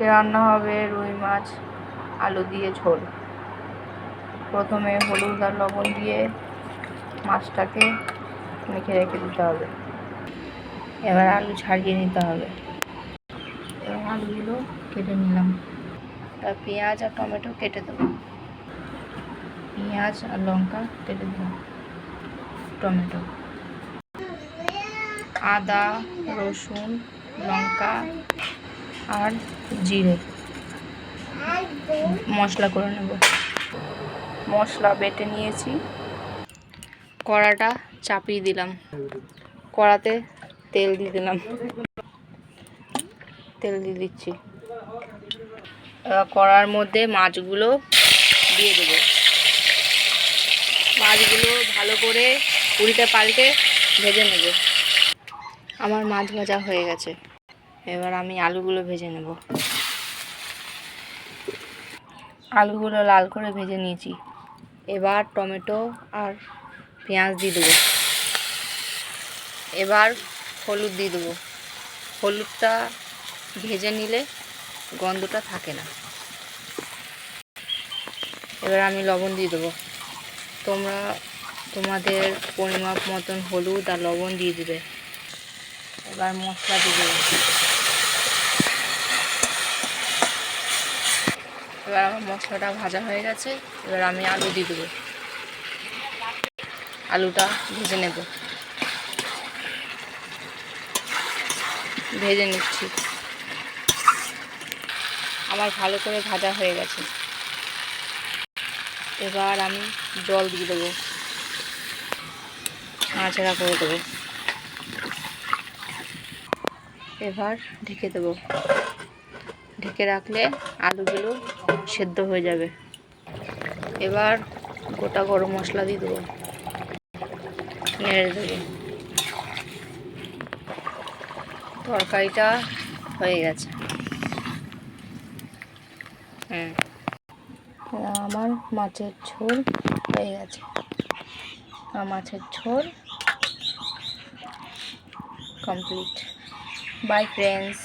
রান্না হবে রুই মাছ আলু দিয়ে ঝোল। প্রথমে হলুদ আর লবণ দিয়ে মাছটাকে মেখে রেখে দিতে হবে। এবার আলু ছাড়িয়ে নিতে হবে। এবার আলুগুলো কেটে নিলাম। তার পেঁয়াজ আর টমেটো কেটে দেবো। পেঁয়াজ আর লঙ্কা কেটে দিলাম, টমেটো, আদা রসুন লঙ্কা আর জিরে মশলা করে নেব। মশলা বেটে নিয়েছি। কড়াটা চাপিয়ে দিলাম, কড়াতে তেল দিয়ে দিলাম, তেল দিয়ে দিচ্ছি। কড়ার মধ্যে মাছগুলো দিয়ে দেবো। মাছগুলো ভালো করে উল্টে পাল্টে ভেজে নেব। আমার মাছ ভাজা হয়ে গেছে। এবার আমি আলুগুলো ভেজে নেব। আলুগুলো লাল করে ভেজে নিয়েছি। এবার টমেটো আর পেঁয়াজ দিয়ে দেবো। এবার হলুদ দিয়ে দেবো। হলুদটা ভেজে নিলে গন্ধটা থাকে না। এবার আমি লবণ দিয়ে দেবো। তোমরা তোমাদের পরিমাপ মতন হলুদ আর লবণ দিয়ে দেবে। এবার মশলা দিয়ে দেবো। এবার আমার মশলাটা ভাজা হয়ে গেছে। এবার আমি আলু দিয়ে দেবো। আলুটা ভেজে নেব। ভেজে নিচ্ছি। আমার ভালো করে ভাজা হয়ে গেছে। এবার আমি জল দিয়ে দেবো, নাড়াচাড়া করে দেবো। এবার ঢেকে দেবো। ঢেকে রাখলে আলুগুলো সেদ্ধ হয়ে যাবে। এবার গোটা গরম মশলা দিয়ে দেবো, নেড়ে দেবো। তরকারিটা হয়ে গেছে। আমার মাছের ঝোল হয়ে গেছে। মাছের ঝোল কমপ্লিট। By friends.